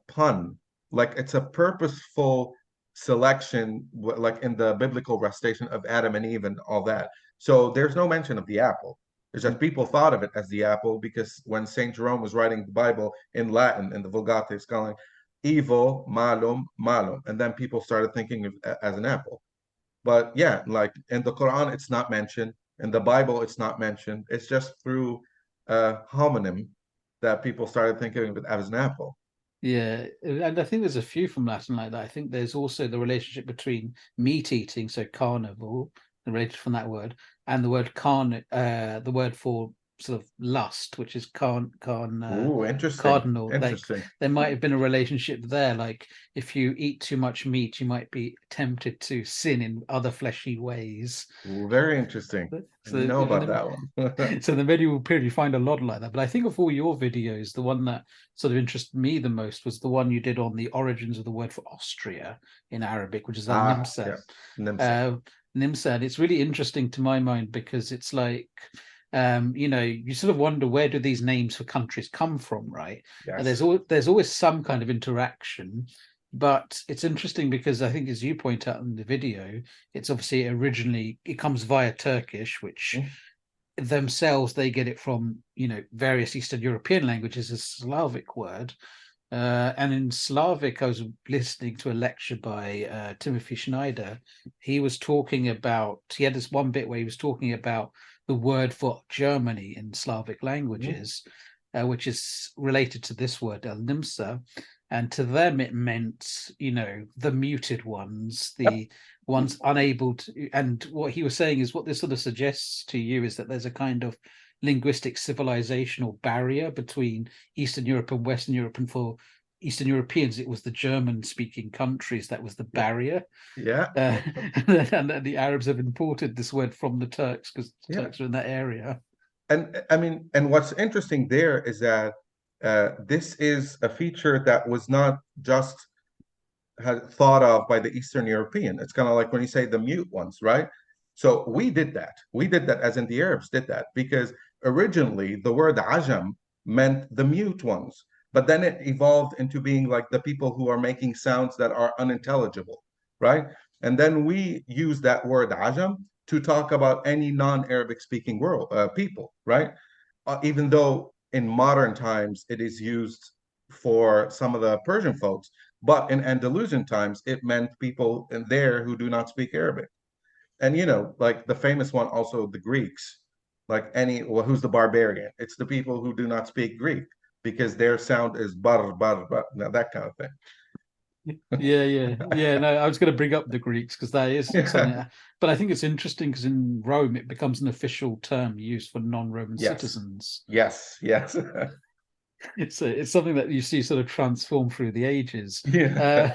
Speaker 3: pun, like it's a purposeful selection, like in the biblical recitation of Adam and Eve and all that. So there's no mention of the apple. It's just people thought of it as the apple because when Saint Jerome was writing the Bible in Latin in the Vulgate, it's kind of like evil, malum, malum, and then people started thinking of as an apple. But yeah, like in the Quran, it's not mentioned. In the Bible, it's not mentioned. It's just through homonym that people started thinking of it as an apple.
Speaker 2: Yeah, and I think there's a few from Latin like that. I think there's also the relationship between meat eating, so carnivore, related from that word, and the word the word for sort of lust, which is
Speaker 3: Ooh, interesting.
Speaker 2: cardinal. Like
Speaker 3: Interesting.
Speaker 2: there might have been a relationship there. Like if you eat too much meat, you might be tempted to sin in other fleshy ways.
Speaker 3: Ooh, very interesting. I
Speaker 2: So
Speaker 3: didn't know
Speaker 2: in
Speaker 3: about
Speaker 2: the
Speaker 3: that one.
Speaker 2: so in the medieval period, you find a lot like that. But I think of all your videos, the one that sort of interested me the most was the one you did on the origins of the word for Austria in Arabic, which is
Speaker 3: Ah,
Speaker 2: al-Nimsa.
Speaker 3: yes. Nimsa.
Speaker 2: Uh, Nimsa, and it's really interesting to my mind because it's like, you sort of wonder where do these names for countries come from, right? And
Speaker 3: Yes.
Speaker 2: there's always some kind of interaction. But it's interesting because I think, as you point out in the video, it's obviously originally it comes via Turkish, which
Speaker 3: Mhm.
Speaker 2: themselves they get it from various Eastern European languages, a Slavic word. And in Slavic, I was listening to a lecture by Timothy Schneider. He had this one bit where he was talking about the word for Germany in Slavic
Speaker 3: Mhm.
Speaker 2: languages, which is related to this word, El Nimsa. And to them, it meant, the muted ones, the ones unable to. And what he was saying is what this sort of suggests to you is that there's a kind of linguistic civilizational barrier between Eastern Europe and Western Europe, and for Eastern Europeans, it was the German-speaking countries that was the
Speaker 3: Yeah.
Speaker 2: barrier.
Speaker 3: Yeah.
Speaker 2: And then the Arabs have imported this word from the Turks because
Speaker 3: Yeah.
Speaker 2: Turks are in that area.
Speaker 3: And I mean, and what's interesting there is that this is a feature that was not just had thought of by the Eastern European. It's kind of like when you say the mute ones, right? So we did that. We did that as in the Arabs did that because originally the word ajam meant the mute ones, but then it evolved into being like the people who are making sounds that are unintelligible, right? And then we use that word ajam to talk about any non-Arabic speaking world people, right? Even though in modern times it is used for some of the Persian folks, but in Andalusian times it meant people in there who do not speak Arabic. And like the famous one, also the Greeks, like well, who's the barbarian? It's the people who do not speak Greek because their sound is bar, now that kind of thing.
Speaker 2: Yeah. No, I was going to bring up the Greeks because that is
Speaker 3: Yeah.
Speaker 2: something, but I think it's interesting because in Rome it becomes an official term used for non-Roman
Speaker 3: Yes.
Speaker 2: citizens.
Speaker 3: Yes. Yes.
Speaker 2: It's something that you see sort of transform through the ages.
Speaker 3: Yeah.
Speaker 2: Uh,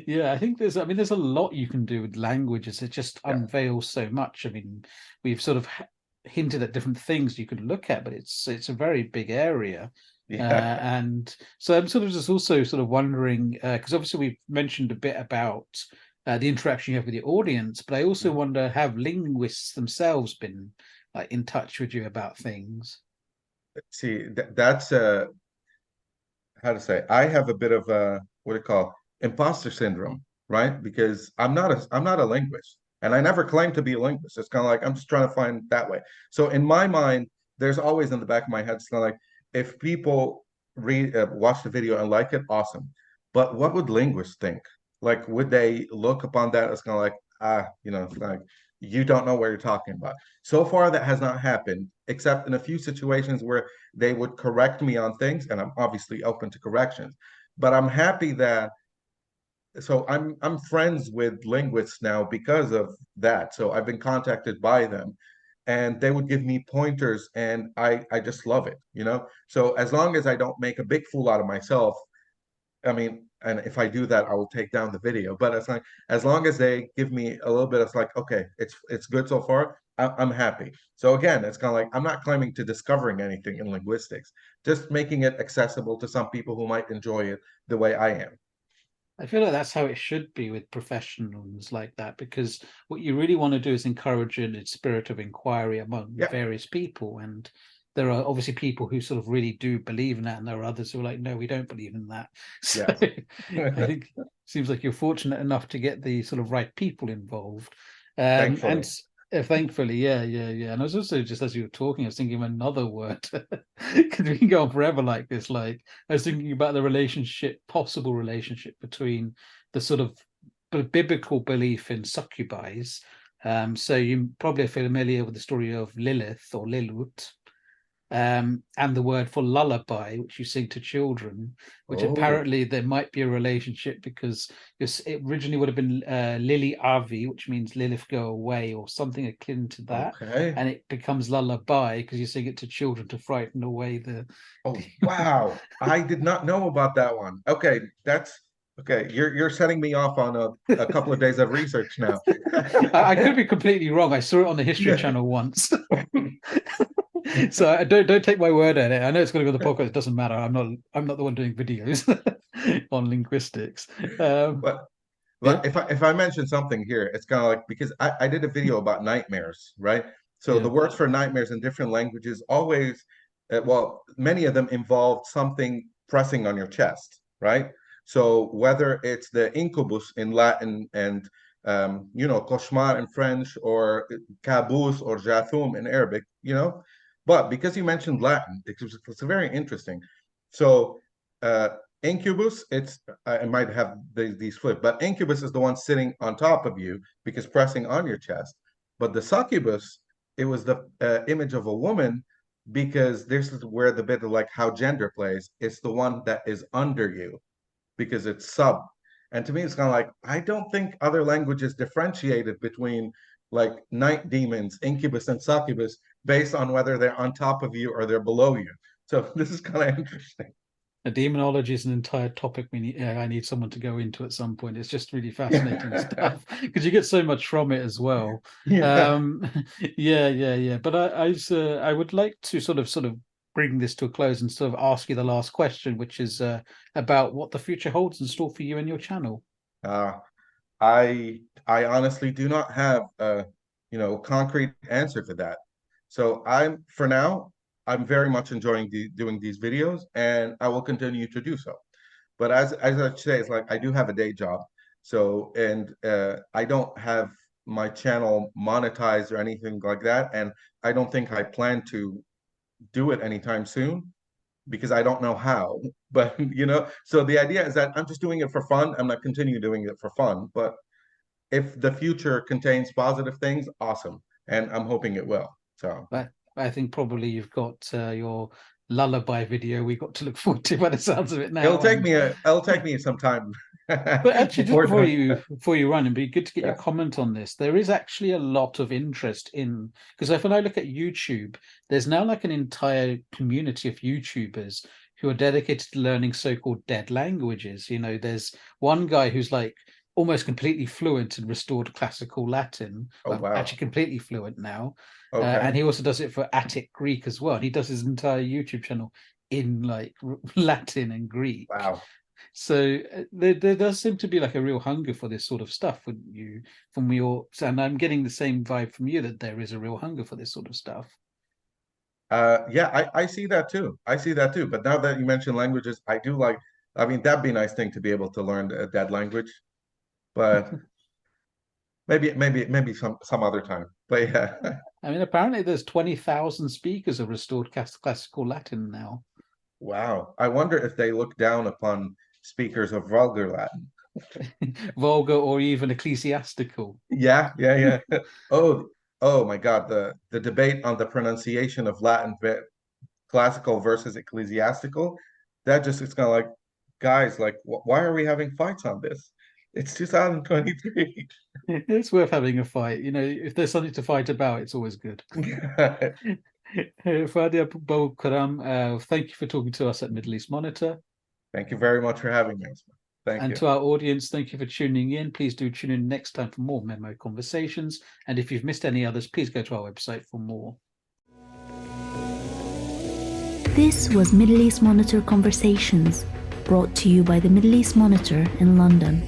Speaker 2: yeah, I think there's a lot you can do with languages. It just
Speaker 3: Yeah.
Speaker 2: unveils so much. I mean, we've sort of hinted at different things you could look at, but it's a very big area.
Speaker 3: Yeah.
Speaker 2: And so I'm sort of just also sort of wondering because obviously we've mentioned a bit about the interaction you have with the audience, but I also wonder, have linguists themselves been in touch with you about things?
Speaker 3: See, that's how to say, I have a bit of a what do you call imposter syndrome, right? Because I'm not a linguist, and I never claimed to be a linguist. It's kind of like I'm just trying to find that way. So in my mind, there's always in the back of my head, it's kind of like if people read watch the video and like it, awesome. But what would linguists think? Like, would they look upon that as kind of like it's like you don't know what you're talking about. So far, that has not happened, except in a few situations where they would correct me on things, and I'm obviously open to corrections. But I'm happy that I'm friends with linguists now because of that. So I've been contacted by them, and they would give me pointers, and I just love it, you know? So as long as I don't make a big fool out of myself, I mean, and if I do that, I will take down the video. But it's like, as long as they give me a little bit of like, okay, it's good so far, I'm happy. So again, it's kind of like I'm not claiming to discovering anything in linguistics, just making it accessible to some people who might enjoy it the way I am.
Speaker 2: I feel like that's how it should be with professionals like that, because what you really want to do is encourage a spirit of inquiry among
Speaker 3: Yeah,
Speaker 2: various people. And there are obviously people who sort of really do believe in that, and there are others who are like, no, we don't believe in that. So
Speaker 3: yes,
Speaker 2: I think it seems like you're fortunate enough to get the sort of right people involved.
Speaker 3: thankfully.
Speaker 2: And thankfully, yeah. And I was also, just as you were talking, I was thinking of another word, because we can go on forever like this. Like, I was thinking about the possible relationship between the sort of biblical belief in succubies. So you probably are familiar with the story of Lilith or Lilut, and the word for lullaby, which you sing to children, which
Speaker 3: Oh,
Speaker 2: apparently there might be a relationship, because it originally would have been Lily Avi, which means Lilith go away, or something akin to that,
Speaker 3: okay.
Speaker 2: and it becomes lullaby because you sing it to children to frighten away the.
Speaker 3: Oh, wow. I did not know about that one. Okay, that's okay. You're setting me off on a couple of days of research now.
Speaker 2: I could be completely wrong. I saw it on the History
Speaker 3: Yeah.
Speaker 2: Channel once. So I don't take my word at it. I know it's going to go to the podcast. It doesn't matter. I'm not the one doing videos on linguistics.
Speaker 3: But
Speaker 2: Yeah,
Speaker 3: if I mention something here, it's kind of like because I did a video about nightmares, right? So
Speaker 2: yeah.
Speaker 3: the words for nightmares in different languages always, well, many of them involved something pressing on your chest, right? So whether it's the incubus in Latin and cauchemar in French, or kabus or jathum in Arabic, but because you mentioned Latin, it's very interesting. So uh, incubus, I might have these flipped, but incubus is the one sitting on top of you because pressing on your chest. But the succubus, it was the image of a woman, because this is where the bit of like how gender plays. It's the one that is under you because it's sub. And to me, it's kind of like, I don't think other languages differentiated between like night demons, incubus and succubus, based on whether they're on top of you or they're below you. So this is kind of interesting.
Speaker 2: Demonology is an entire topic I need someone to go into at some point. It's just really fascinating stuff, because you get so much from it as well.
Speaker 3: Yeah.
Speaker 2: Um, yeah. But I would like to sort of bring this to a close and sort of ask you the last question, which is about what the future holds in store for you and your channel.
Speaker 3: Uh, I honestly do not have a concrete answer to that. So for now, I'm very much enjoying doing these videos, and I will continue to do so. But as I say, it's like I do have a day job, so and I don't have my channel monetized or anything like that, and I don't think I plan to do it anytime soon because I don't know how. But so the idea is that I'm just doing it for fun. I'm not continuing doing it for fun, but if the future contains positive things, awesome. And I'm hoping it will. So
Speaker 2: But I think probably you've got your lullaby video we got to look forward to by the sounds of it
Speaker 3: it'll
Speaker 2: now.
Speaker 3: take
Speaker 2: And
Speaker 3: me some time
Speaker 2: but actually, just
Speaker 3: before
Speaker 2: before you run, it'd be good to get your
Speaker 3: yeah.
Speaker 2: comment on this. There is actually a lot of interest in, because when I look at YouTube, there's now like an entire community of YouTubers who are dedicated to learning so-called dead languages. There's one guy who's like almost completely fluent in restored classical Latin.
Speaker 3: Oh
Speaker 2: Well,
Speaker 3: wow.
Speaker 2: actually completely fluent now. And
Speaker 3: Okay.
Speaker 2: he also does it for Attic Greek as well. And he does his entire YouTube channel in like Latin and Greek.
Speaker 3: Wow.
Speaker 2: So there does seem to be like a real hunger for this sort of stuff, wouldn't you? And I'm getting the same vibe from you that there is a real hunger for this sort of stuff.
Speaker 3: Yeah, I see that too. I see that too. But now that you mention languages, I do like, I mean, that'd be a nice thing to be able to learn that language, but maybe some other time. But yeah.
Speaker 2: I mean, apparently there's 20,000 speakers of restored classical Latin now.
Speaker 3: Wow. I wonder if they look down upon speakers of vulgar Latin.
Speaker 2: Vulgar or even ecclesiastical.
Speaker 3: Yeah. Oh my God. The debate on the pronunciation of Latin classical versus ecclesiastical, that just it's kind of like, guys, like, why are we having fights on this? It's 2023.
Speaker 2: It's worth having a fight. You know, if there's something to fight about, it's always good. Fadi BouKaram, thank you for talking to us at Middle East Monitor.
Speaker 3: Thank you very much for having me. Thank
Speaker 2: And
Speaker 3: you.
Speaker 2: to our audience, thank you for tuning in. Please do tune in next time for more Memo Conversations. And if you've missed any others, please go to our website for more.
Speaker 1: This was Middle East Monitor Conversations, brought to you by the Middle East Monitor in London.